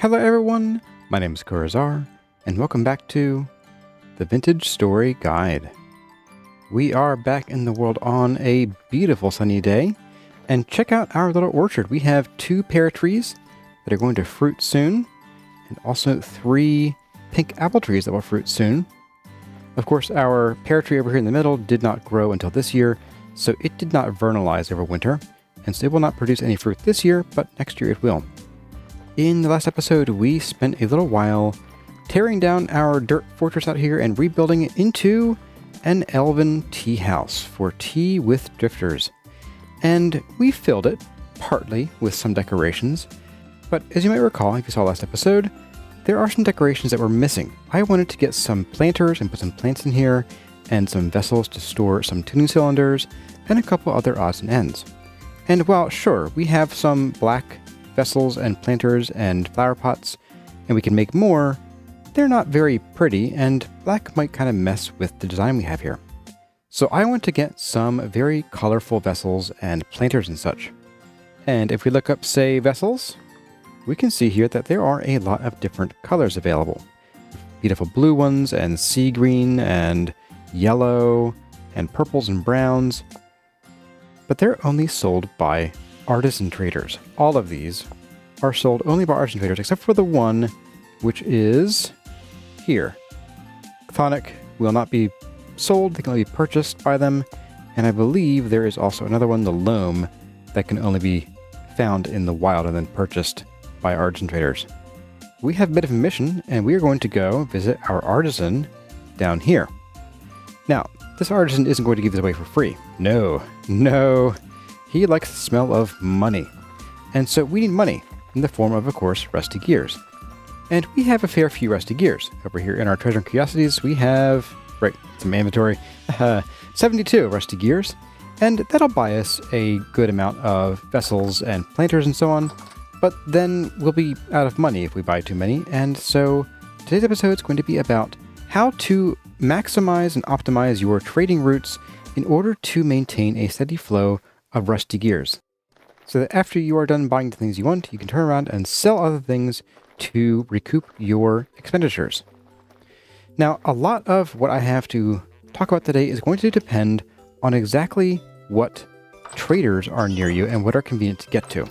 Hello everyone, my name is Kurazar, and welcome back to the Vintage Story Guide. We are back in the world on a beautiful sunny day, and check out our little orchard. We have 2 pear trees that are going to fruit soon, and also 3 pink apple trees that will fruit soon. Of course, our pear tree over here in the middle did not grow until this year, so it did not vernalize over winter, and so it will not produce any fruit this year, but next year it will. In the last episode, we spent a little while tearing down our dirt fortress out here and rebuilding it into an elven tea house for tea with drifters. And we filled it, partly, with some decorations. But as you might recall, if you saw last episode, there are some decorations that were missing. I wanted to get some planters and put some plants in here, and some vessels to store some tuning cylinders, and a couple other odds and ends. And while, sure, we have some black vessels and planters and flower pots, and we can make more, they're not very pretty, and black might kind of mess with the design we have here. So I want to get some very colorful vessels and planters and such. And if we look up, say, vessels, we can see here that there are a lot of different colors available. Beautiful blue ones, and sea green, and yellow, and purples and browns. But they're only sold by Artisan traders. All of these are sold only by Artisan traders, except for the one which is here. Chthonic will not be sold, they can only be purchased by them, and I believe there is also another one, the Loam, that can only be found in the wild and then purchased by Artisan traders. We have a bit of a mission, and we are going to go visit our Artisan down here. Now, this Artisan isn't going to give this away for free. No. He likes the smell of money. And so we need money in the form of course, rusty gears. And we have a fair few rusty gears. Over here in our Treasure and Curiosities, we have, right, some inventory, 72 rusty gears. And that'll buy us a good amount of vessels and planters and so on. But then we'll be out of money if we buy too many. And so today's episode is going to be about how to maximize and optimize your trading routes in order to maintain a steady flow of rusty gears, so that after you are done buying the things you want, you can turn around and sell other things to recoup your expenditures. Now, a lot of what I have to talk about today is going to depend on exactly what traders are near you and what are convenient to get to.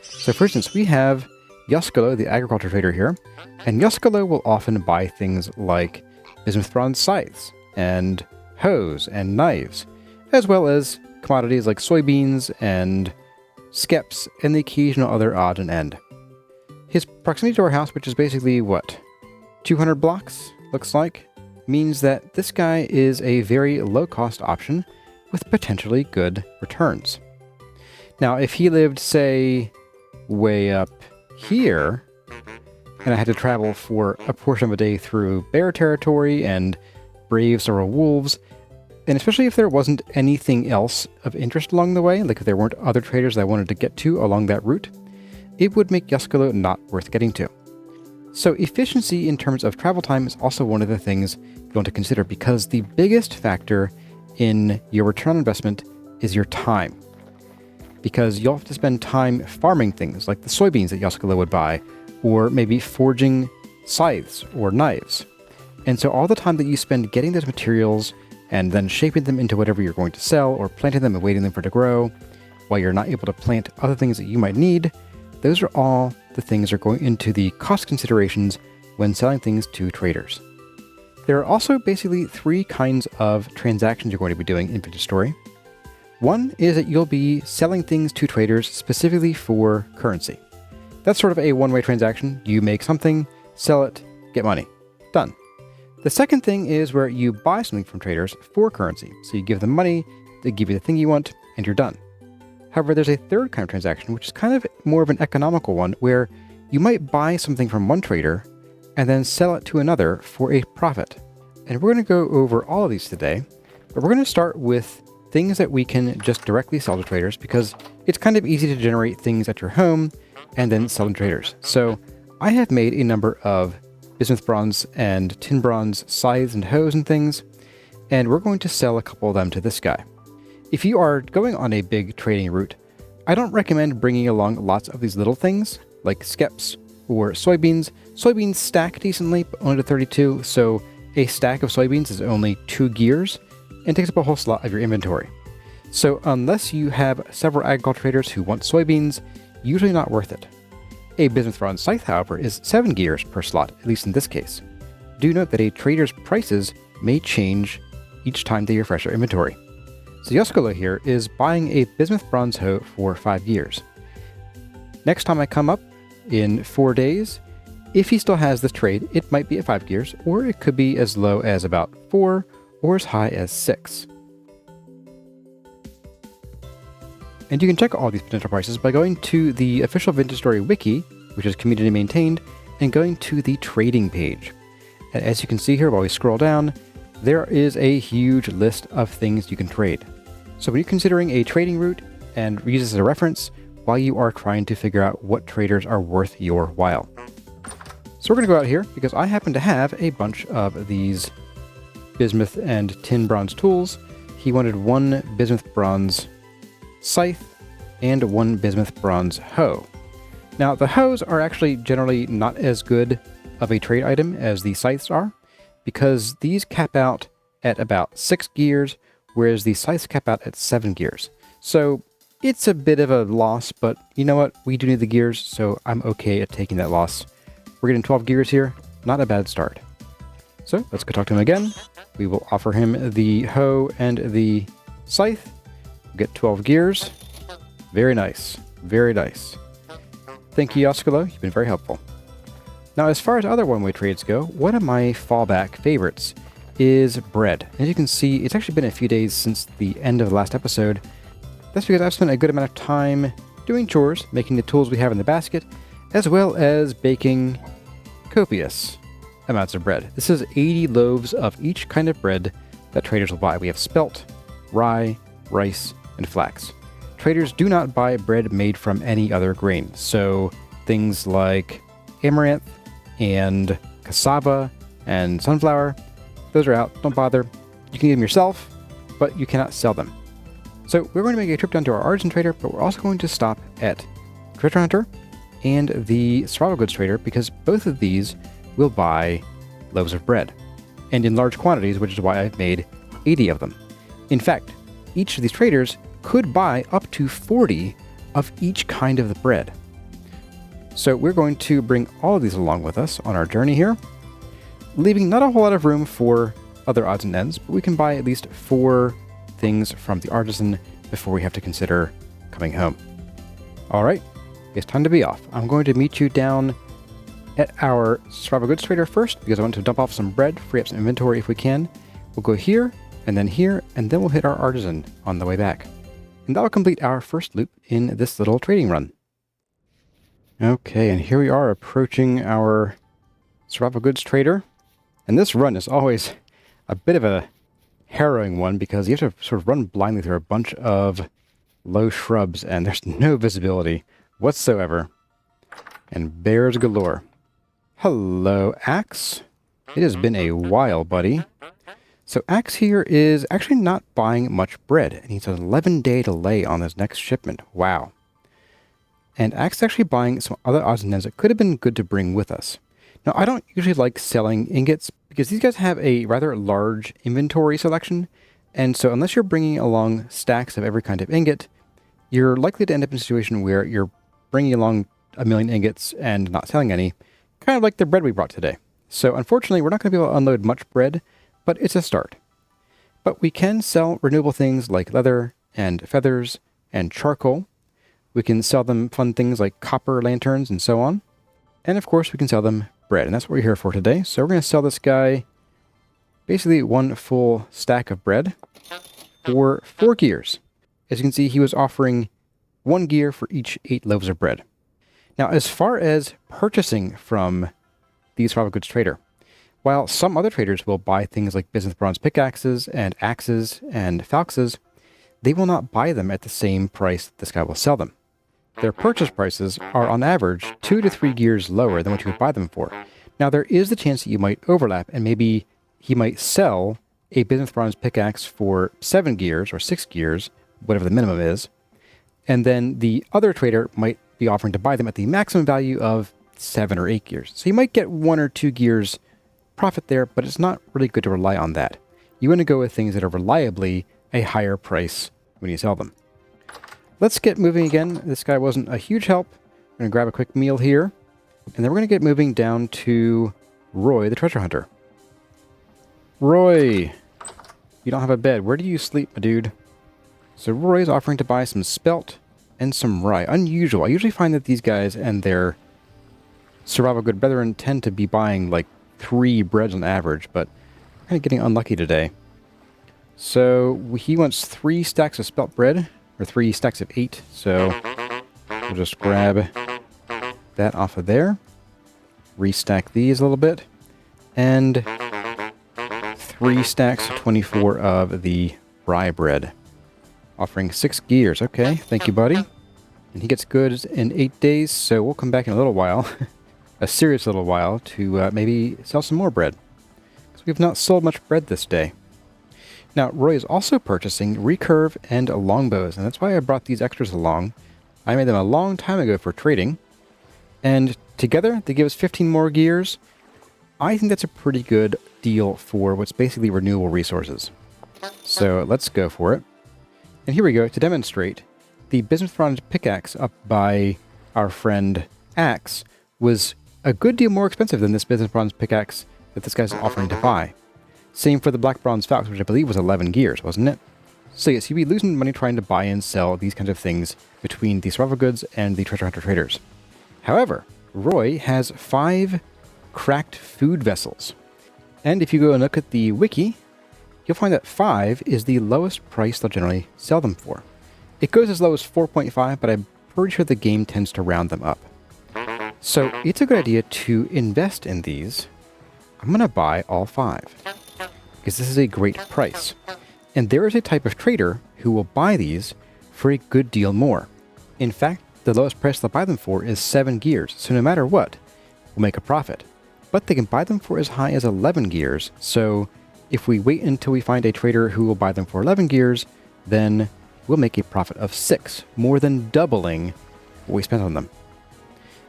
So for instance, we have Yuskalo, the agriculture trader here, and Yuskalo will often buy things like bismuth bronze scythes, and hoes, and knives, as well as commodities like soybeans and skeps and the occasional other odd and end. His proximity to our house, which is basically, 200 blocks, looks like, means that this guy is a very low-cost option with potentially good returns. Now, if he lived, say, way up here, and I had to travel for a portion of a day through bear territory and brave several wolves, and especially if there wasn't anything else of interest along the way, like if there weren't other traders that I wanted to get to along that route, it would make Yuskalo not worth getting to. So efficiency in terms of travel time is also one of the things you want to consider, because the biggest factor in your return on investment is your time. Because you'll have to spend time farming things like the soybeans that Yuskalo would buy, or maybe forging scythes or knives. And so all the time that you spend getting those materials and then shaping them into whatever you're going to sell, or planting them and waiting them for it to grow, while you're not able to plant other things that you might need, those are all the things that are going into the cost considerations when selling things to traders. There are also basically 3 kinds of transactions you're going to be doing in Vintage Story. One is that you'll be selling things to traders specifically for currency. That's sort of a one-way transaction. You make something, sell it, get money. Done. The second thing is where you buy something from traders for currency. So you give them money, they give you the thing you want, and you're done. However, there's a third kind of transaction, which is kind of more of an economical one, where you might buy something from one trader and then sell it to another for a profit. And we're going to go over all of these today, but we're going to start with things that we can just directly sell to traders, because it's kind of easy to generate things at your home and then sell to traders. So I have made a number of bismuth bronze and tin bronze scythes and hoes and things, and we're going to sell a couple of them to this guy. If you are going on a big trading route, I don't recommend bringing along lots of these little things, like skeps or soybeans. Soybeans stack decently, but only to 32, so a stack of soybeans is only 2 gears and takes up a whole slot of your inventory. So unless you have several agriculture traders who want soybeans, usually not worth it. A bismuth bronze scythe, however, is 7 gears per slot, at least in this case. Do note that a trader's prices may change each time they refresh their inventory. So Yoskolo here is buying a bismuth bronze hoe for 5 gears. Next time I come up, in 4 days, if he still has this trade, it might be at 5 gears, or it could be as low as about 4, or as high as 6. And you can check all these potential prices by going to the official Vintage Story wiki, which is community maintained, and going to the trading page. And as you can see here, while we scroll down, there is a huge list of things you can trade. So when you're considering a trading route, and use this as a reference while you are trying to figure out what traders are worth your while. So we're going to go out here because I happen to have a bunch of these bismuth and tin bronze tools. He wanted 1 bismuth bronze scythe and 1 bismuth bronze hoe. Now the hoes are actually generally not as good of a trade item as the scythes are, because these cap out at about 6 gears, whereas the scythes cap out at 7 gears. So it's a bit of a loss, but you know what? We do need the gears, so I'm okay at taking that loss. We're getting 12 gears here, not a bad start. So let's go talk to him again. We will offer him the hoe and the scythe. Get 12 gears. Very nice. Very nice. Thank you, Yoskolo. You've been very helpful. Now, as far as other one-way trades go, one of my fallback favorites is bread. As you can see, it's actually been a few days since the end of the last episode. That's because I've spent a good amount of time doing chores, making the tools we have in the basket, as well as baking copious amounts of bread. This is 80 loaves of each kind of bread that traders will buy. We have spelt, rye, rice, and flax. Traders do not buy bread made from any other grain, so things like amaranth and cassava and sunflower, those are out. Don't bother. You can eat them yourself, but you cannot sell them. So we're going to make a trip down to our Artisan trader, but we're also going to stop at Treasure Hunter and the Survival Goods trader, because both of these will buy loaves of bread, and in large quantities, which is why I've made 80 of them. In fact, each of these traders could buy up to 40 of each kind of the bread. So we're going to bring all of these along with us on our journey here, leaving not a whole lot of room for other odds and ends, but we can buy at least 4 things from the Artisan before we have to consider coming home. All right, it's time to be off. I'm going to meet you down at our Survival Goods trader first, because I want to dump off some bread, free up some inventory if we can. We'll go here, and then we'll hit our Artisan on the way back. And that will complete our first loop in this little trading run. Okay, and here we are approaching our Survival Goods trader. And this run is always a bit of a harrowing one, because you have to sort of run blindly through a bunch of low shrubs, and there's no visibility whatsoever. And bears galore. Hello, Axe. It has been a while, buddy. So Axe here is actually not buying much bread, and he's an 11-day delay on his next shipment. Wow. And Axe is actually buying some other odds and ends that could have been good to bring with us. Now, I don't usually like selling ingots, because these guys have a rather large inventory selection, and so unless you're bringing along stacks of every kind of ingot, you're likely to end up in a situation where you're bringing along 1 million ingots and not selling any, kind of like the bread we brought today. So unfortunately, we're not going to be able to unload much bread, but it's a start. But we can sell renewable things like leather and feathers and charcoal. We can sell them fun things like copper lanterns and so on. And of course, we can sell them bread, and that's what we're here for today. So we're going to sell this guy basically 1 full stack of bread for 4 gears. As you can see, he was offering 1 gear for each 8 loaves of bread. Now, as far as purchasing from the Survival Goods trader, while some other traders will buy things like bismuth bronze pickaxes and axes and falxes, they will not buy them at the same price that this guy will sell them. Their purchase prices are on average 2 to 3 gears lower than what you would buy them for. Now, there is the chance that you might overlap, and maybe he might sell a bismuth bronze pickaxe for 7 gears or 6 gears, whatever the minimum is, and then the other trader might be offering to buy them at the maximum value of 7 or 8 gears. So you might get 1 or 2 gears profit there, but it's not really good to rely on that. You want to go with things that are reliably a higher price when you sell them. Let's get moving again. This guy wasn't a huge help. I'm going to grab a quick meal here, and then we're going to get moving down to Roy, the treasure hunter. Roy, you don't have a bed. Where do you sleep, my dude? So Roy is offering to buy some spelt and some rye. Unusual. I usually find that these guys and their survival good brethren tend to be buying like 3 breads on average, but kind of getting unlucky today. So he wants 3 stacks of spelt bread, or 3 stacks of 8. So we'll just grab that off of there, restack these a little bit, and 3 stacks, 24 of the rye bread. Offering 6 gears. Okay, thank you, buddy. And he gets goods in 8 days, so we'll come back in a little while, a serious little while, to maybe sell some more bread. Because we've not sold much bread this day. Now, Roy is also purchasing recurve and longbows, and that's why I brought these extras along. I made them a long time ago for trading, and together they give us 15 more gears. I think that's a pretty good deal for what's basically renewable resources. So let's go for it. And here we go to demonstrate. The bismuth bronze pickaxe up by our friend Axe was a good deal more expensive than this bismuth bronze pickaxe that this guy's offering to buy. Same for the black bronze falcon, which I believe was 11 gears, wasn't it? So yes, you'd be losing money trying to buy and sell these kinds of things between the survival goods and the treasure hunter traders. However, Roy has 5 cracked food vessels. And if you go and look at the wiki, you'll find that 5 is the lowest price they'll generally sell them for. It goes as low as 4.5, but I'm pretty sure the game tends to round them up. So it's a good idea to invest in these. I'm going to buy all 5, because this is a great price. And there is a type of trader who will buy these for a good deal more. In fact, the lowest price they'll buy them for is 7 gears, so no matter what, we'll make a profit. But they can buy them for as high as 11 gears, so if we wait until we find a trader who will buy them for 11 gears, then we'll make a profit of 6, more than doubling what we spent on them.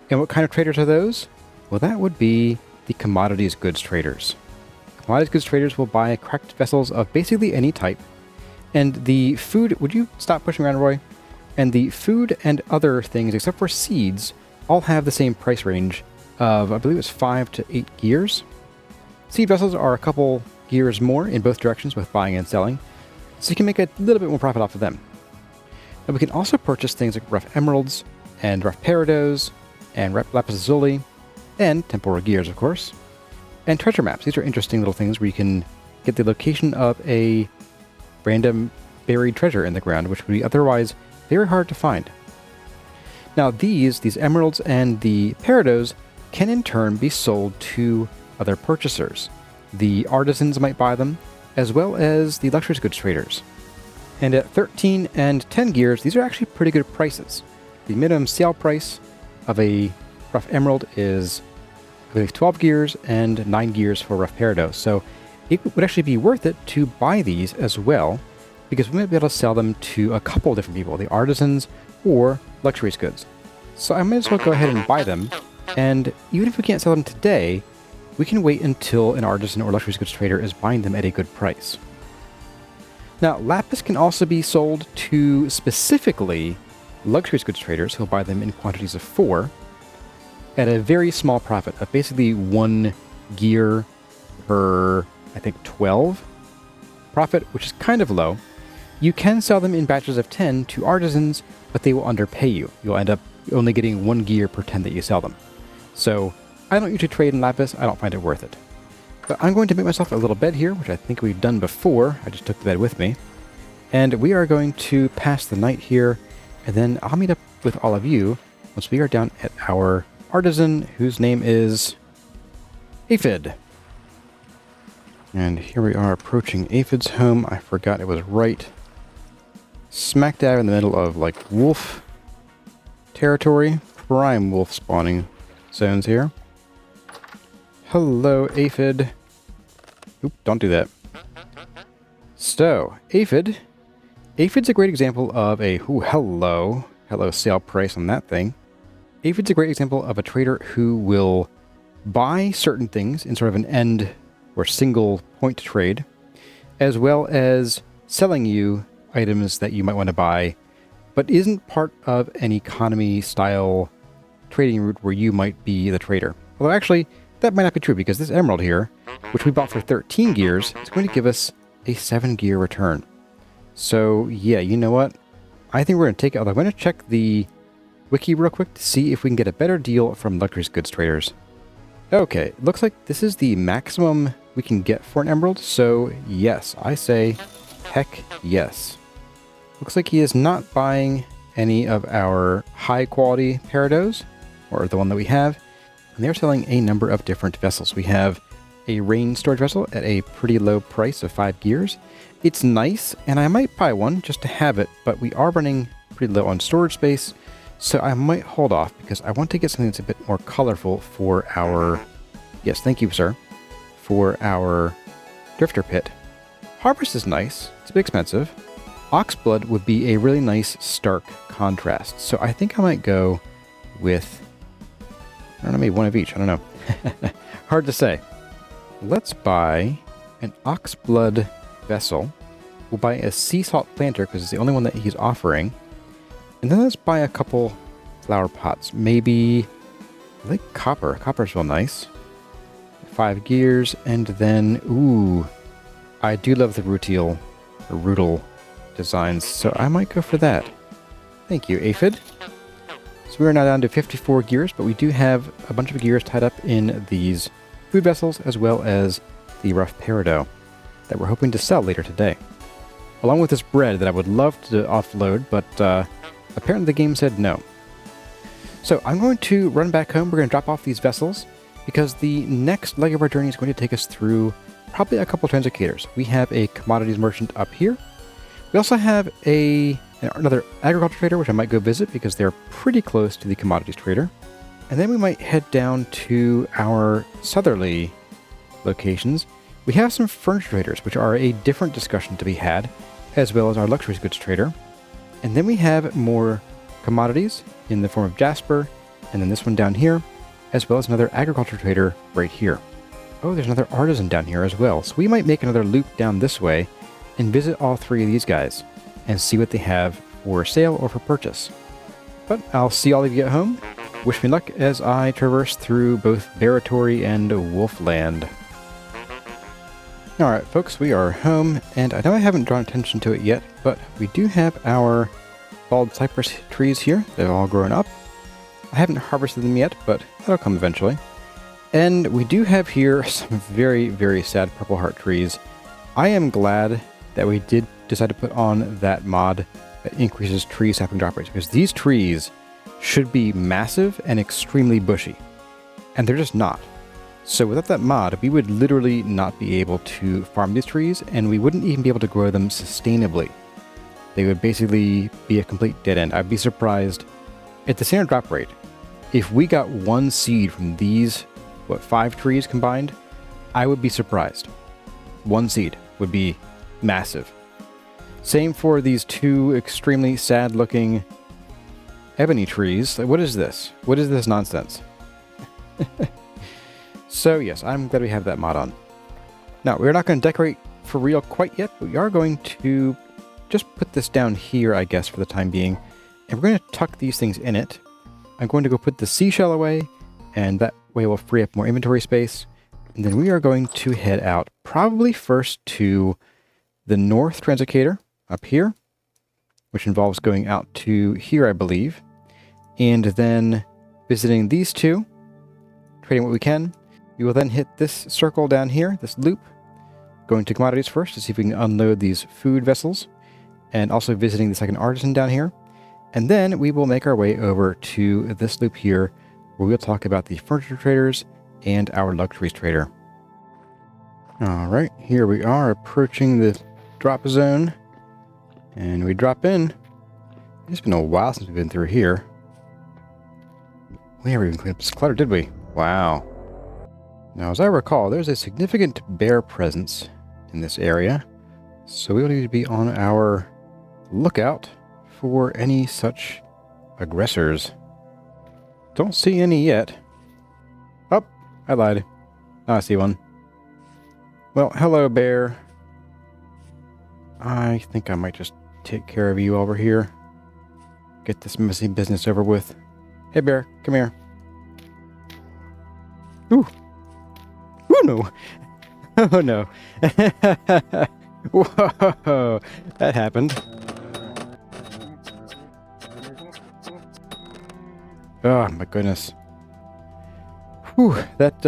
And what kind of traders are those? Well, that would be the commodities goods traders. Commodities goods traders will buy cracked vessels of basically any type, and the food, would you stop pushing around, Roy? And the food and other things, except for seeds, all have the same price range of, I believe it's 5 to 8 gears. Seed vessels are a couple gears more in both directions with buying and selling, so you can make a little bit more profit off of them. And we can also purchase things like rough emeralds, and rough peridots, and lapis lazuli, and temporal gears, of course. And treasure maps. These are interesting little things where you can get the location of a random buried treasure in the ground, which would be otherwise very hard to find. Now these emeralds and the peridots can in turn be sold to other purchasers. The artisans might buy them, as well as the luxury goods traders. And at 13 and 10 gears, these are actually pretty good prices. The minimum sale price of a rough emerald is, I believe, 12 gears and 9 gears for rough peridot. So it would actually be worth it to buy these as well, because we might be able to sell them to a couple of different people, the artisans or luxuries goods. So I might as well go ahead and buy them, and even if we can't sell them today, we can wait until an artisan or luxuries goods trader is buying them at a good price. Now, lapis can also be sold to specifically luxuries goods traders who'll buy them in quantities of 4 at a very small profit of basically 1 gear per, I think, 12 profit, which is kind of low. You can sell them in batches of 10 to artisans, but they will underpay you. You'll end up only getting 1 gear per 10 that you sell them. So I don't usually trade in lapis. I don't find it worth it. But I'm going to make myself a little bed here, which I think we've done before. I just took the bed with me. And we are going to pass the night here, and then I'll meet up with all of you once we are down at our artisan, whose name is Aphid. And here we are approaching Aphid's home. I forgot it was right smack dab in the middle of, like, wolf territory. Prime wolf spawning zones here. Hello, Aphid. Oop, don't do that. So, Aphid. Aphid's a great example of a, hello sale price on that thing. Aphid's a great example of a trader who will buy certain things in sort of an end or single point trade, as well as selling you items that you might want to buy, but isn't part of an economy style trading route where you might be the trader. Although actually, that might not be true because this emerald here, which we bought for 13 gears, is going to give us a 7 gear return. So yeah, you know what? I think we're going to take it, although I'm going to check the wiki real quick to see if we can get a better deal from luxury goods traders. Okay, looks like this is the maximum we can get for an emerald, so yes, I say heck yes. Looks like he is not buying any of our high quality peridot, or the one that we have, and they're selling a number of different vessels. We have a rain storage vessel at a pretty low price of 5 gears. It's nice, and I might buy one just to have it, but we are running pretty low on storage space, so I might hold off because I want to get something that's a bit more colorful for our, yes, thank you, sir, for our drifter pit. Harvest is nice. It's a bit expensive. Oxblood would be a really nice stark contrast, so I think I might go with, I don't know, maybe one of each. I don't know. Hard to say. Let's buy an Oxblood vessel. We'll buy a sea salt planter because it's the only one that he's offering. And then let's buy a couple flower pots. Maybe, I think copper. Copper's real nice. 5 gears, and then, ooh, I do love the Rootle designs, so I might go for that. Thank you, Aphid. So we are now down to 54 gears, but we do have a bunch of gears tied up in these food vessels, as well as the rough peridot that we're hoping to sell later today. Along with this bread that I would love to offload, but apparently the game said no. So I'm going to run back home. We're going to drop off these vessels because the next leg of our journey is going to take us through probably a couple translocators. We have a commodities merchant up here. We also have another agriculture trader, which I might go visit because they're pretty close to the commodities trader. And then we might head down to our southerly locations. We have some furniture traders, which are a different discussion to be had, as well as our luxury goods trader. And then we have more commodities in the form of Jasper, and then this one down here, as well as another agriculture trader right here. Oh, there's another artisan down here as well. So we might make another loop down this way and visit all 3 of these guys and see what they have for sale or for purchase. But I'll see all of you at home. Wish me luck as I traverse through both Baratory and Wolfland. Alright folks, we are home, and I know I haven't drawn attention to it yet, but we do have our bald cypress trees here. They've all grown up. I haven't harvested them yet, but that'll come eventually. And we do have here some very, very sad purple heart trees. I am glad that we did decide to put on that mod that increases tree sapling drop rates, because these trees should be massive and extremely bushy, and they're just not. So without that mod, we would literally not be able to farm these trees, and we wouldn't even be able to grow them sustainably. They would basically be a complete dead end. I'd be surprised at the standard drop rate. If we got 1 seed from these, 5 trees combined, I would be surprised. 1 seed would be massive. Same for these 2 extremely sad looking ebony trees. What is this? What is this nonsense? So yes, I'm glad we have that mod on. Now, we're not going to decorate for real quite yet, but we are going to just put this down here, I guess, for the time being. And we're going to tuck these things in it. I'm going to go put the seashell away, and that way we'll free up more inventory space. And then we are going to head out, probably first to the north translocator up here, which involves going out to here, I believe, and then visiting these 2, trading what we can. We will then hit this circle down here, this loop, going to commodities first to see if we can unload these food vessels, and also visiting the second artisan down here. And then we will make our way over to this loop here, where we'll talk about the furniture traders and our luxuries trader. Alright, here we are approaching the drop zone, and we drop in. It's been a while since we've been through here. We never even cleaned up this clutter, did we? Wow. Now, as I recall, there's a significant bear presence in this area, so we will need to be on our lookout for any such aggressors. Don't see any yet. Oh, I lied. Oh, I see one. Well, hello, bear. I think I might just take care of you over here. Get this messy business over with. Hey, bear, come here. Ooh. Ooh, no. Oh, no. Whoa, that happened. Oh, my goodness. Whew, that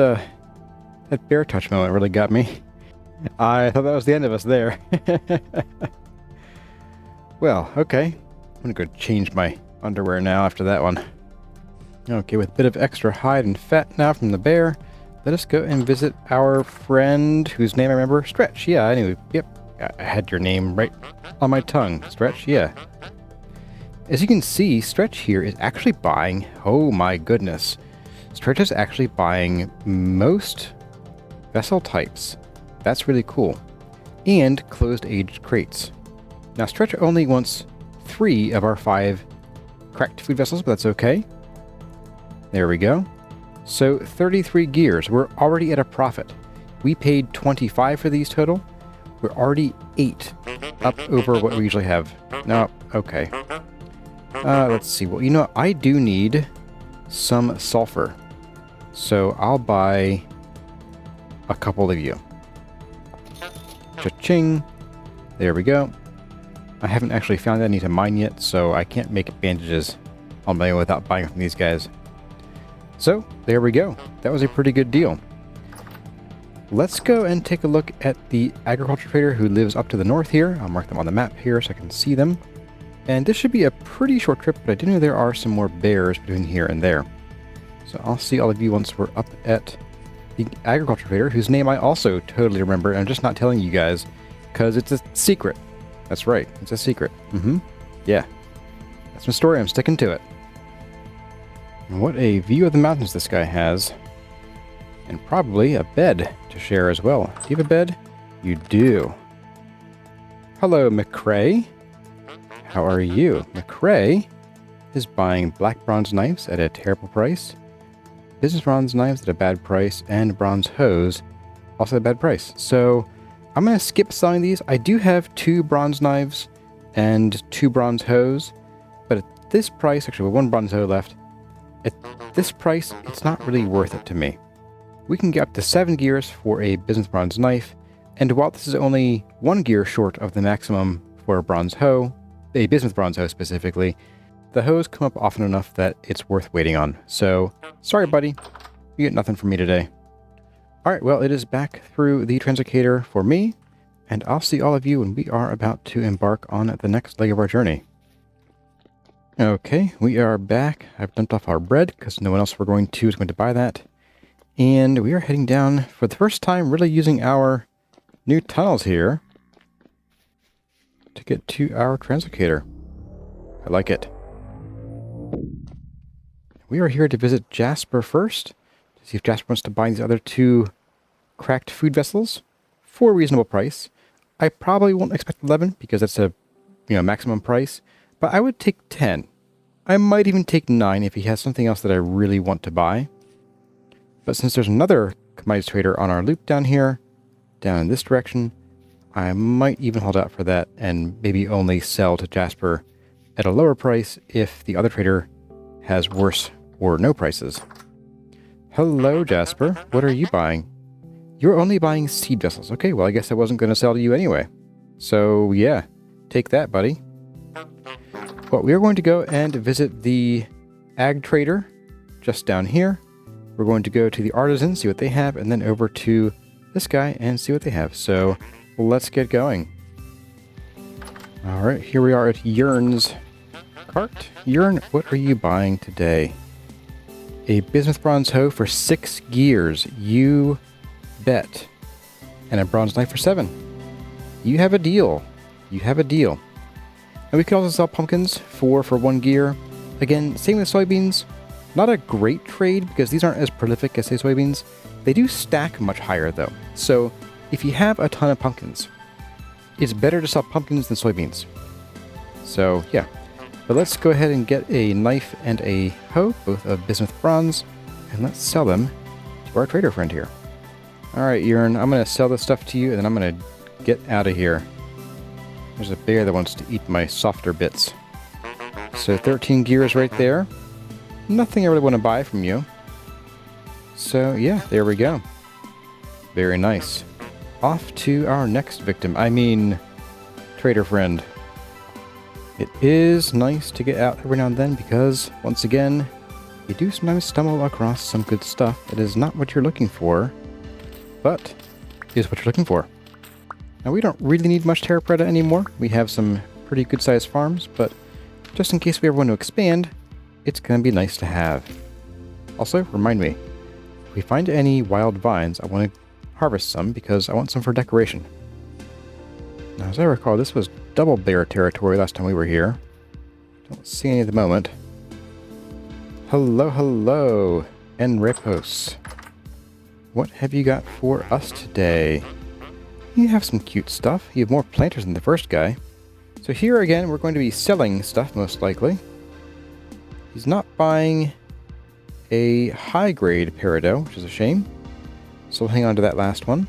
bear touch moment really got me. I thought that was the end of us there. Well, okay. I'm gonna go change my underwear now after that one. Okay, with a bit of extra hide and fat now from the bear, let us go and visit our friend, whose name I remember, Stretch. Yeah, I knew. Yep, I had your name right on my tongue. Stretch, yeah. As you can see, Stretch here is actually buying, oh my goodness, Stretch is actually buying most vessel types. That's really cool. And closed-aged crates. Now, Stretch only wants 3 of our 5 cracked food vessels, but that's okay. There we go. So, 33 gears. We're already at a profit. We paid 25 for these total. We're already 8 up over what we usually have. No, okay. Let's see. Well, you know, I do need some sulfur. So, I'll buy a couple of you. Cha-ching. There we go. I haven't actually found any to mine yet, so I can't make bandages on my own without buying from these guys. So, there we go. That was a pretty good deal. Let's go and take a look at the agriculture trader who lives up to the north here. I'll mark them on the map here so I can see them. And this should be a pretty short trip, but I do know there are some more bears between here and there. So I'll see all of you once we're up at the agriculture trader, whose name I also totally remember, and I'm just not telling you guys, because it's a secret. That's right, it's a secret. Yeah. That's my story, I'm sticking to it. And what a view of the mountains this guy has. And probably a bed to share as well. Do you have a bed? You do. Hello, McCrae. How are you? McCrae is buying black bronze knives at a terrible price, business bronze knives at a bad price, and bronze hose also at a bad price. So I'm going to skip selling these. I do have 2 bronze knives and 2 bronze hose, but at this price, actually with 1 bronze hoe left, at this price, it's not really worth it to me. We can get up to 7 gears for a business bronze knife, and while this is only 1 gear short of the maximum for a bronze hoe, a business bronze hoe specifically, the hoes come up often enough that it's worth waiting on. So, sorry buddy, you get nothing from me today. Alright, well it is back through the translocator for me, and I'll see all of you when we are about to embark on the next leg of our journey. Okay, we are back. I've dumped off our bread, because no one else we're going to is going to buy that. And we are heading down for the first time, really using our new tunnels here to get to our translocator. I like it. We are here to visit Jasper first, to see if Jasper wants to buy these other 2 cracked food vessels for a reasonable price. I probably won't expect 11 because that's a maximum price, but I would take 10. I might even take 9 if he has something else that I really want to buy. But since there's another commodities trader on our loop down here, down in this direction, I might even hold out for that and maybe only sell to Jasper at a lower price if the other trader has worse or no prices. Hello, Jasper. What are you buying? You're only buying seed vessels. Okay, well, I guess I wasn't going to sell to you anyway. So, yeah, take that, buddy. Well, we are going to go and visit the ag trader just down here. We're going to go to the Artisan, see what they have, and then over to this guy and see what they have. So, let's get going. Alright, here we are at Yearn's cart. Yearn, what are you buying today? A bismuth bronze hoe for 6 gears. You bet. And a bronze knife for 7. You have a deal. You have a deal. And we can also sell pumpkins for 1 gear. Again, same with soybeans. Not a great trade because these aren't as prolific as, say, soybeans. They do stack much higher though. So if you have a ton of pumpkins, it's better to sell pumpkins than soybeans. So yeah, But let's go ahead and get a knife and a hoe, both of bismuth bronze, and let's sell them to our trader friend here. Alright, Urine, I'm going to sell this stuff to you, and then I'm going to get out of here. There's a bear that wants to eat my softer bits. So 13 gears right there. Nothing I really want to buy from you. So yeah, there we go. Very nice. Off to our next victim. I mean, trader friend. It is nice to get out every now and then because, once again, you do sometimes stumble across some good stuff that is not what you're looking for, but is what you're looking for. Now, we don't really need much terra preta anymore. We have some pretty good-sized farms, but just in case we ever want to expand, it's going to be nice to have. Also, remind me, if we find any wild vines, I want to harvest some because I want some for decoration. Now, as I recall, this was double bear territory last time we were here. Don't see any at the moment. Hello, hello, Enrepos. What have you got for us today? You have some cute stuff. You have more planters than the first guy. So here again, we're going to be selling stuff, most likely. He's not buying a high-grade peridot, which is a shame. So we'll hang on to that last one.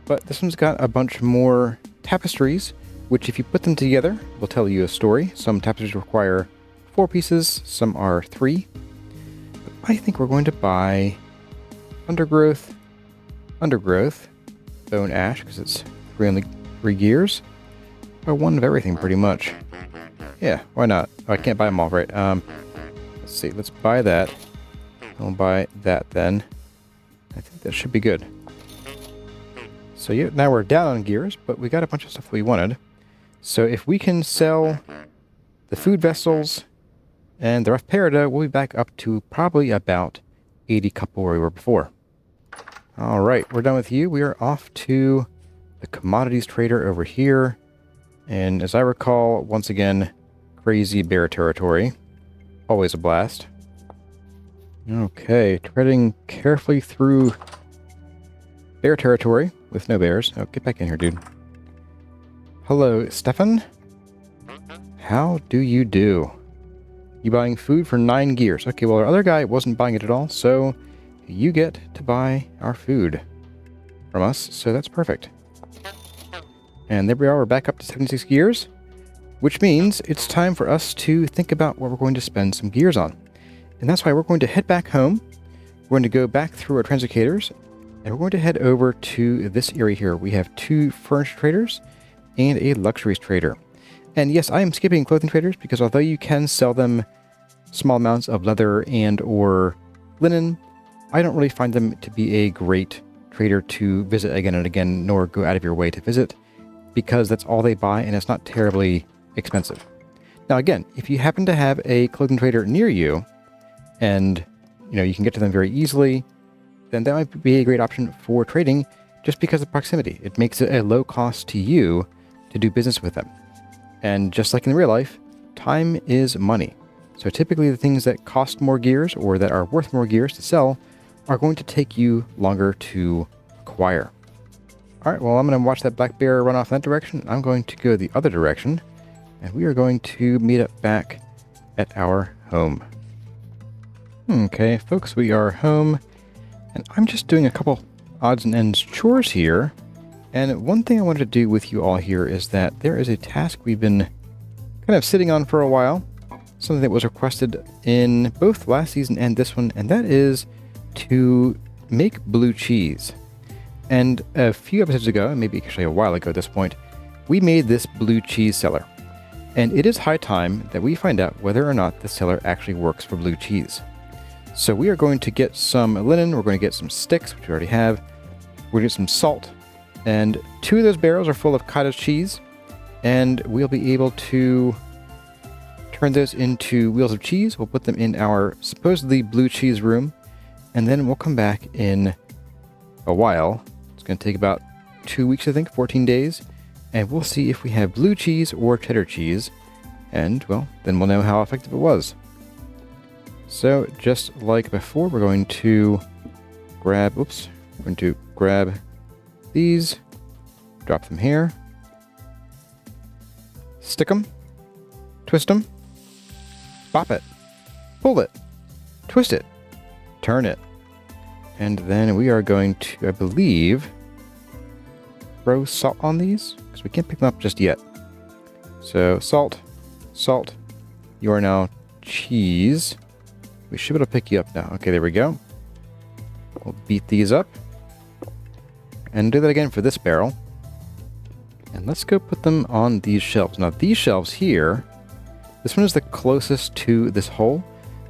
But this one's got a bunch more tapestries, which if you put them together, will tell you a story. Some tapestries require 4 pieces, some are 3. But I think we're going to buy undergrowth, bone ash, because it's only 3 gears. Or 1 of everything, pretty much. Yeah, why not? Oh, I can't buy them all, right? Let's see, let's buy that. I'll buy that then. I think that should be good. So yeah, now we're down on gears, but we got a bunch of stuff we wanted. So if we can sell the food vessels and the rough peridot, we'll be back up to probably about 80 couple where we were before. Alright, we're done with you. We are off to the commodities trader over here. And as I recall, once again, crazy bear territory. Always a blast. Okay, treading carefully through bear territory with no bears. Oh, get back in here, dude. Hello, Stefan. How do you do? You buying food for 9 gears. Okay, well, our other guy wasn't buying it at all, so you get to buy our food from us, so that's perfect. And there we are, we're back up to 76 gears, which means it's time for us to think about what we're going to spend some gears on. And that's why we're going to head back home. We're going to go back through our translocators, and we're going to head over to this area here. We have 2 furniture traders and a luxuries trader. And yes, I am skipping clothing traders because although you can sell them small amounts of leather and or linen, I don't really find them to be a great trader to visit again and again, nor go out of your way to visit, because that's all they buy and it's not terribly expensive. Now again, if you happen to have a clothing trader near you, and you can get to them very easily, then that might be a great option for trading just because of proximity. It makes it a low cost to you to do business with them. And just like in real life, time is money. So typically the things that cost more gears or that are worth more gears to sell are going to take you longer to acquire. Alright, well, I'm going to watch that black bear run off in that direction. I'm going to go the other direction, and we are going to meet up back at our home. Okay, folks, we are home, and I'm just doing a couple odds and ends chores here. And one thing I wanted to do with you all here is that there is a task we've been kind of sitting on for a while, something that was requested in both last season and this one, and that is to make blue cheese. And a few episodes ago, maybe actually a while ago at this point, we made this blue cheese seller. And it is high time that we find out whether or not the seller actually works for blue cheese. So we are going to get some linen, we're going to get some sticks, which we already have, we're going to get some salt, and 2 of those barrels are full of cottage cheese, and we'll be able to turn those into wheels of cheese. We'll put them in our supposedly blue cheese room, and then we'll come back in a while. It's going to take about 2 weeks, I think, 14 days, and we'll see if we have blue cheese or cheddar cheese, and, well, then we'll know how effective it was. So, just like before, we're going to grab these, drop them here, stick them, twist them, bop it, pull it, twist it, turn it. And then we are going to, I believe, throw salt on these, because we can't pick them up just yet. So salt, salt, you are now cheese. We should be able to pick you up now. Okay, there we go. We'll beat these up. And do that again for this barrel. And let's go put them on these shelves. Now these shelves here, this one is the closest to this hole,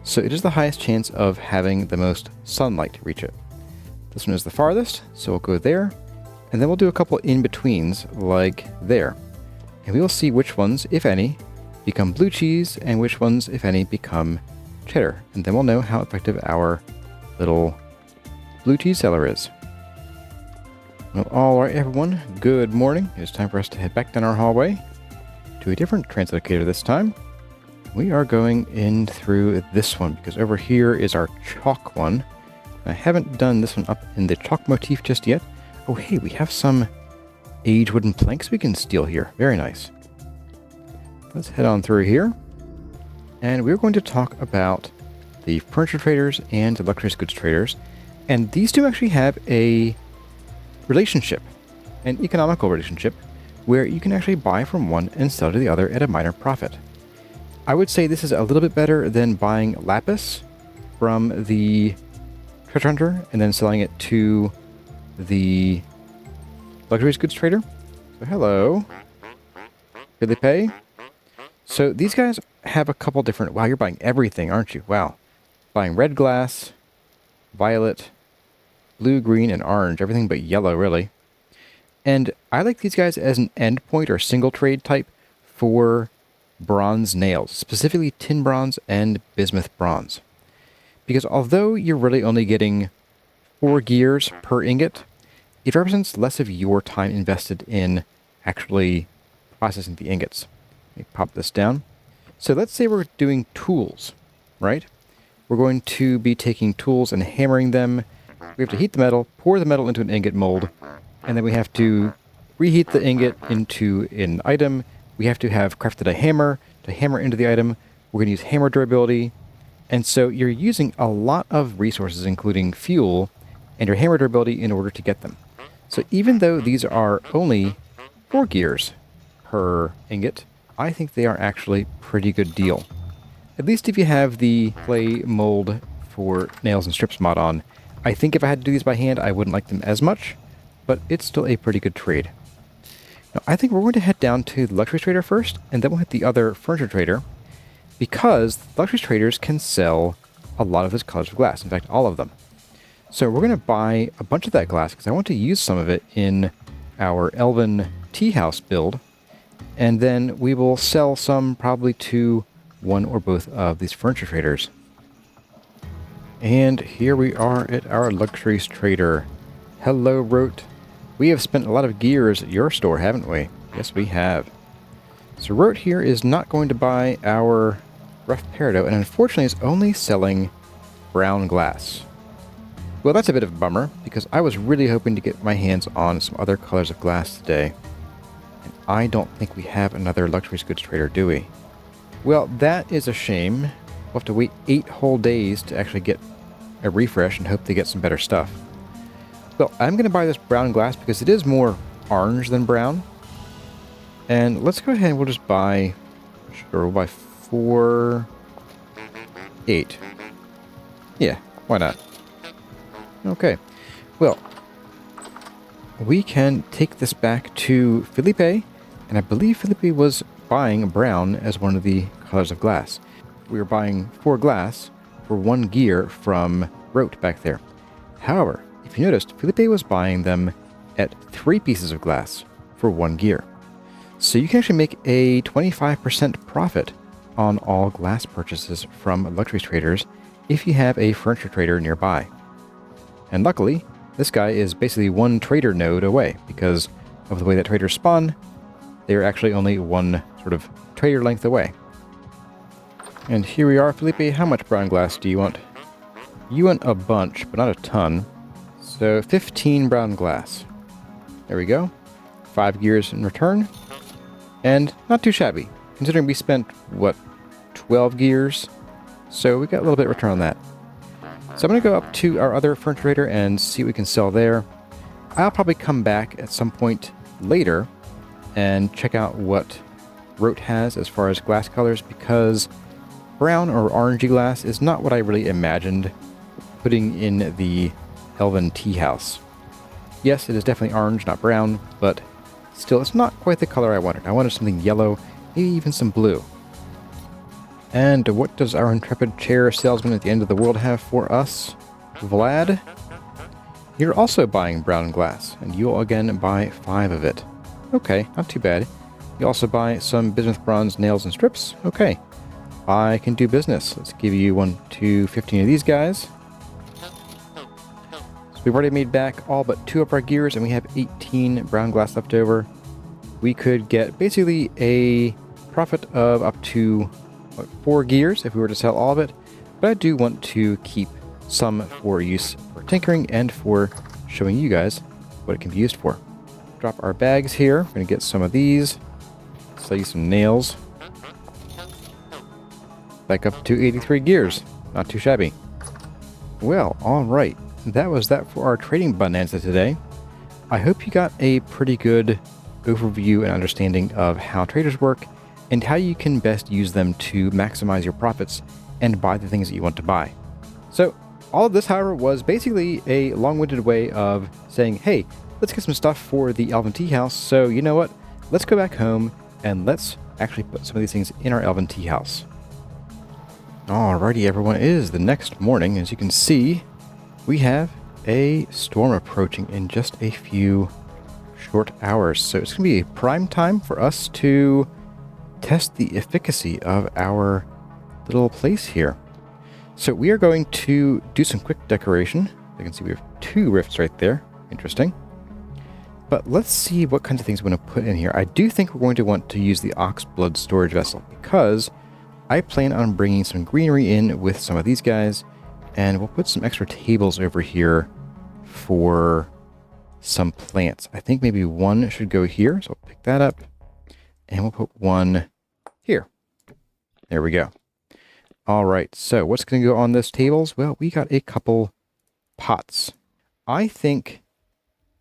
so it is the highest chance of having the most sunlight to reach it. This one is the farthest, so we'll go there. And then we'll do a couple in-betweens, like there. And we will see which ones, if any, become blue cheese, and which ones, if any, become cheddar. And then we'll know how effective our little blue cheese seller is. Well, alright everyone, good morning. It's time for us to head back down our hallway to a different translocator this time. We are going in through this one, because over here is our chalk one. I haven't done this one up in the chalk motif just yet. Oh hey, we have some aged wooden planks we can steal here. Very nice. Let's head on through here. And we're going to talk about the furniture traders and the luxurious goods traders. And these two actually have a relationship, an economical relationship, where you can actually buy from one and sell to the other at a minor profit. I would say this is a little bit better than buying lapis from the treasure hunter and then selling it to the luxurious goods trader. So hello. Felipe. So these guys have a couple different... Wow, you're buying everything, aren't you? Wow. Buying red glass, violet, blue, green, and orange. Everything but yellow, really. And I like these guys as an endpoint or single trade type for bronze nails, specifically tin bronze and bismuth bronze. Because although you're really only getting 4 gears per ingot, it represents less of your time invested in actually processing the ingots. Let me pop this down. So let's say we're doing tools, right? We're going to be taking tools and hammering them. We have to heat the metal, pour the metal into an ingot mold, and then we have to reheat the ingot into an item. We have to have crafted a hammer to hammer into the item. We're going to use hammer durability. And so you're using a lot of resources, including fuel and your hammer durability, in order to get them. So even though these are only 4 gears per ingot, I think they are actually pretty good deal. At least if you have the clay mold for nails and strips mod on. I think if I had to do these by hand, I wouldn't like them as much, but it's still a pretty good trade. Now, I think we're going to head down to the luxury trader first, and then we'll hit the other furniture trader, because luxury traders can sell a lot of those colors of glass. In fact, all of them. So we're going to buy a bunch of that glass, because I want to use some of it in our Elven tea house build, and then we will sell some probably to one or both of these furniture traders. And here we are at our luxuries trader. Hello, Rote. We have spent a lot of gears at your store, haven't we? Yes, we have. So Rote here is not going to buy our rough peridot, and unfortunately is only selling brown glass. Well, that's a bit of a bummer, because I was really hoping to get my hands on some other colors of glass today. And I don't think we have another luxurious goods trader, do we? Well, that is a shame. We'll have to wait 8 whole days to actually get a refresh and hope to get some better stuff. Well, I'm going to buy this brown glass because it is more orange than brown. And let's go ahead and we'll just buy... Sure, we'll buy 4... 8. Yeah, why not? Okay. Well, we can take this back to Felipe, and I believe Felipe was buying brown as one of the colors of glass. We were buying 4 glass for 1 gear from Rote back there. However, if you noticed, Felipe was buying them at 3 pieces of glass for 1 gear. So you can actually make a 25% profit on all glass purchases from luxury traders if you have a furniture trader nearby. And luckily, this guy is basically 1 trader node away, because of the way that traders spawn, they're actually only 1 sort of trader length away. And here we are, Felipe. How much brown glass do you want? You want a bunch, but not a ton. So 15 brown glass. There we go. 5 gears in return. And not too shabby, considering we spent, what, 12 gears. So we got a little bit of return on that. So I'm going to go up to our other furniture trader and see what we can sell there. I'll probably come back at some point later and check out what Rote has as far as glass colors, because brown or orangey glass is not what I really imagined putting in the Elven tea house. Yes, it is definitely orange, not brown, but still, it's not quite the color I wanted. I wanted something yellow, maybe even some blue. And what does our intrepid chair salesman at the end of the world have for us? Vlad, you're also buying brown glass, and you'll again buy 5 of it. Okay, not too bad. You also buy some bismuth bronze nails and strips. Okay, I can do business. Let's give you 1, 2, 15 of these guys. So we've already made back all but 2 of our gears, and we have 18 brown glass left over. We could get basically a profit of up to 4 gears if we were to sell all of it, but I do want to keep some for use for tinkering and for showing you guys what it can be used for. Drop our bags here. We're going to get some of these. Sell you some nails. Back up to 83 gears. Not too shabby. Well, alright. That was that for our trading bonanza today. I hope you got a pretty good overview and understanding of how traders work and how you can best use them to maximize your profits and buy the things that you want to buy. So all of this, however, was basically a long-winded way of saying, hey, let's get some stuff for the Elven tea house. So you know what? Let's go back home and let's actually put some of these things in our Elven tea house. Alrighty, everyone, it is the next morning. As you can see, we have a storm approaching in just a few short hours. So it's going to be a prime time for us to test the efficacy of our little place here. So we are going to do some quick decoration. You can see we have 2 rifts right there. Interesting. But let's see what kinds of things we're going to put in here. I do think we're going to want to use the ox blood storage vessel because I plan on bringing some greenery in with some of these guys, and we'll put some extra tables over here for some plants. I think maybe 1 should go here, so I'll pick that up, and we'll put 1 here. There we go. All right, so what's going to go on this tables? Well, we got a couple pots. I think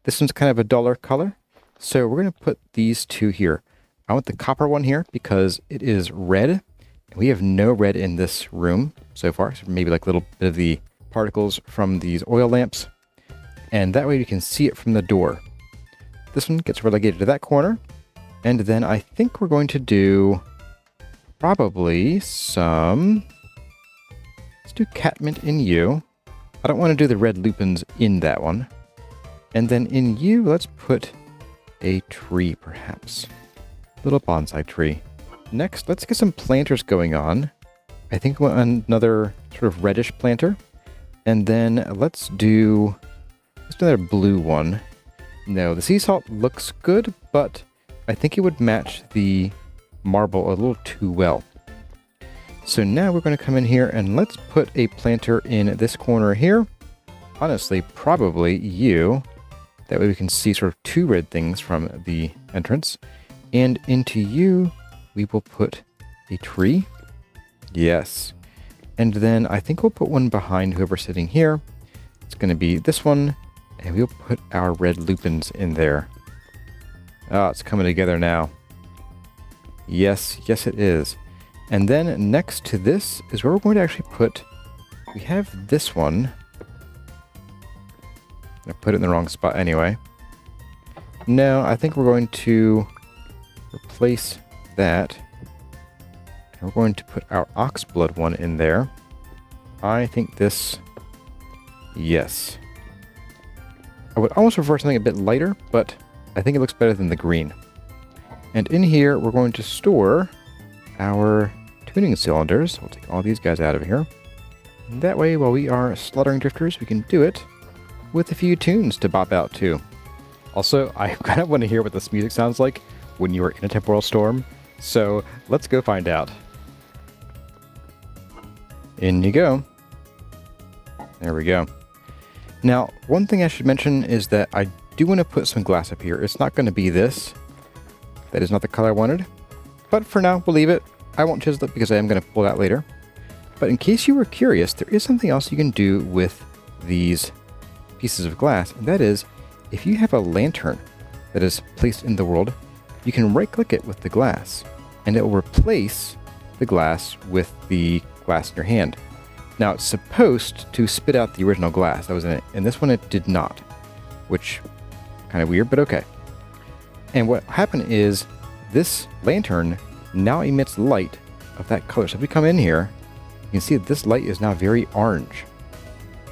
this one's kind of a duller color, so we're going to put these 2 here. I want the copper one here because it is red, and we have no red in this room so far, so maybe like a little bit of the particles from these oil lamps, and that way you can see it from the door. This one gets relegated to that corner, and then I think we're going to do probably some... Let's do catmint in you. I don't want to do the red lupins in that one. And then in you, let's put a tree, perhaps. Little bonsai tree. Next, let's get some planters going on. I think we want another sort of reddish planter. And then let's do another blue one. No, the sea salt looks good, but I think it would match the marble a little too well. So now we're going to come in here and let's put a planter in this corner here. Honestly, probably you. That way we can see sort of 2 red things from the entrance. And into you, we will put a tree. Yes. And then I think we'll put one behind whoever's sitting here. It's going to be this one. And we'll put our red lupins in there. Oh, it's coming together now. Yes, yes it is. And then next to this is where we're going to actually put... We have this one. I put it in the wrong spot anyway. No, I think we're going to replace that. And we're going to put our oxblood one in there. I think this... Yes. I would almost prefer something a bit lighter, but I think it looks better than the green. And in here, we're going to store our tuning cylinders. We'll take all these guys out of here. And that way, while we are slaughtering drifters, we can do it with a few tunes to bop out to. Also, I kind of want to hear what this music sounds like when you are in a temporal storm, so let's go find out. In you go. There we go. Now, one thing I should mention is that I do want to put some glass up here. It's not going to be this. That is not the color I wanted. But for now, we'll leave it. I won't chisel it because I am going to pull it out later. But in case you were curious, there is something else you can do with these pieces of glass, and that is, if you have a lantern that is placed in the world, you can right-click it with the glass, and it will replace the glass with the glass in your hand. Now, it's supposed to spit out the original glass that was in it, and this one it did not, which kind of weird, but okay. And what happened is this lantern now emits light of that color. So if we come in here, you can see that this light is now very orange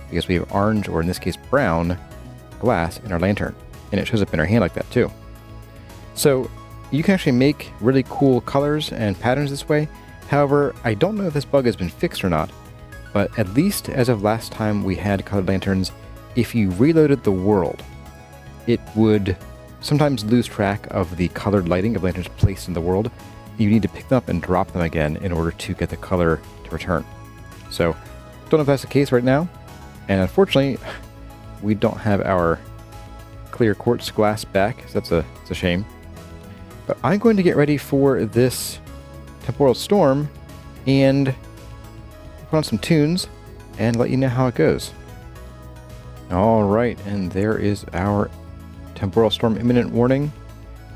because we have orange, or in this case brown, glass in our lantern, and it shows up in our hand like that too. So you can actually make really cool colors and patterns this way. However, I don't know if this bug has been fixed or not, but at least as of last time we had colored lanterns, if you reloaded the world, it would sometimes lose track of the colored lighting of lanterns placed in the world. You need to pick them up and drop them again in order to get the color to return. So, don't know if that's the case right now, and unfortunately, we don't have our clear quartz glass back, so that's a shame. But I'm going to get ready for this temporal storm and put on some tunes and let you know how it goes. Alright, and there is our temporal storm imminent warning.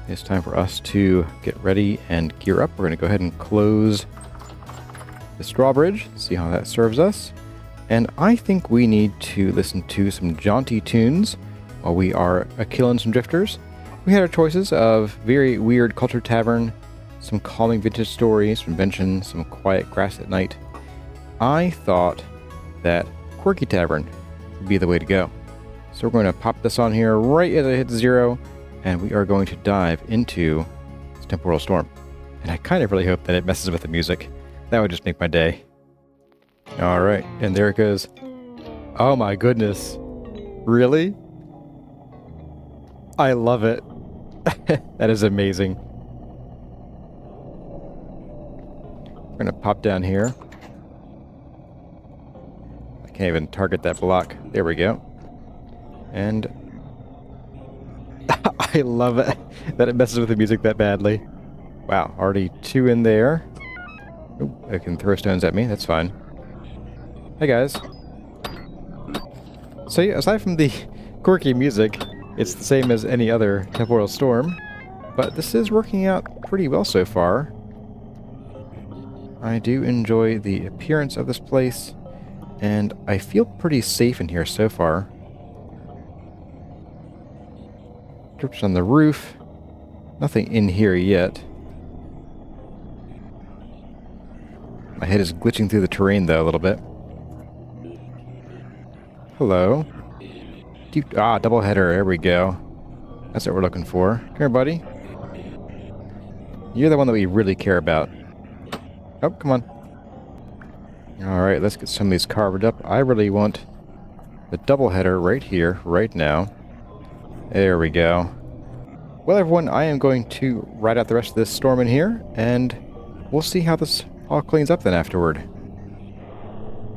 It's time for us to get ready and gear up. We're going to go ahead and close the drawbridge, see how that serves us. And I think we need to listen to some jaunty tunes while we are killing some drifters. We had our choices of very weird culture tavern, some calming vintage stories from Vention, some quiet grass at night. I thought that quirky tavern would be the way to go. So we're going to pop this on here right as it hits 0, and we are going to dive into this temporal storm. And I kind of really hope that it messes with the music. That would just make my day. Alright, and there it goes. Oh my goodness. Really? I love it. That is amazing. We're going to pop down here. I can't even target that block. There we go. And I love it that it messes with the music that badly. Wow, already 2 in there. Ooh, it can throw stones at me, that's fine. Hey guys. So yeah, aside from the quirky music, it's the same as any other temporal storm, but this is working out pretty well so far. I do enjoy the appearance of this place, and I feel pretty safe in here so far. Drips on the roof. Nothing in here yet. My head is glitching through the terrain though a little bit. Hello. Double header, there we go. That's what we're looking for. Come here, buddy. You're the one that we really care about. Oh, come on. Alright, let's get some of these carved up. I really want the double header right here, right now. There we go. Well, everyone, I am going to ride out the rest of this storm in here, and we'll see how this all cleans up then afterward.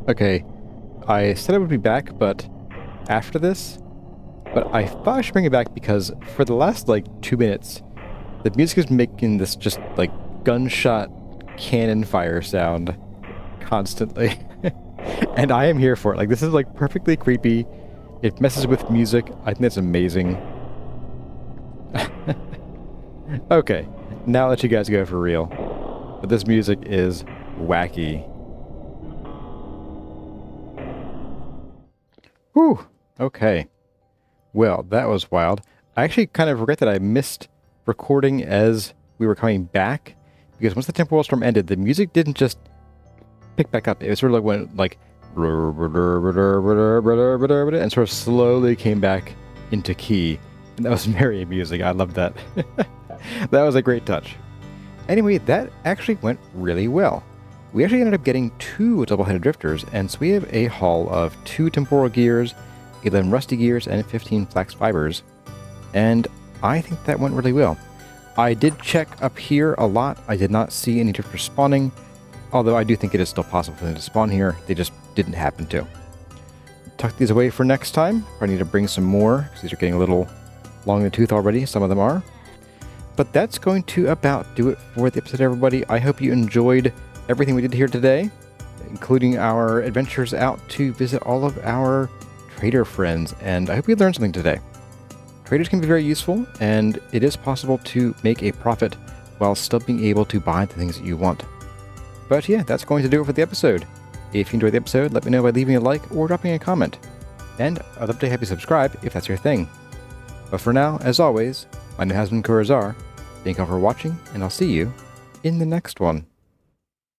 Okay, I said I would be back, but after this, but I thought I should bring it back because for the last, 2 minutes, the music is making this just, gunshot cannon fire sound constantly. And I am here for it. This is, perfectly creepy. It messes with music. I think that's amazing. Okay, now I'll let you guys go for real. But this music is wacky. Whew, okay. Well, that was wild. I actually kind of regret that I missed recording as we were coming back, because once the temporal storm ended, the music didn't just pick back up. It was sort of went and sort of slowly came back into key. And that was very amusing. I loved that. That was a great touch. Anyway, that actually went really well. We actually ended up getting 2 double-headed drifters, and so we have a haul of 2 temporal gears, 11 rusty gears, and 15 flax fibers. And I think that went really well. I did check up here a lot. I did not see any drifters spawning, although I do think it is still possible for them to spawn here. They just didn't happen to. Tuck these away for next time. I need to bring some more, because these are getting a little long in the tooth already. Some of them are. But that's going to about do it for the episode, everybody. I hope you enjoyed everything we did here today, including our adventures out to visit all of our trader friends, and I hope you learned something today. Traders can be very useful, and it is possible to make a profit while still being able to buy the things that you want. But yeah, that's going to do it for the episode. If you enjoyed the episode, let me know by leaving a like or dropping a comment. And I'd love to have you subscribe if that's your thing. But for now, as always, my name has been Kurazar. Thank you all for watching, and I'll see you in the next one.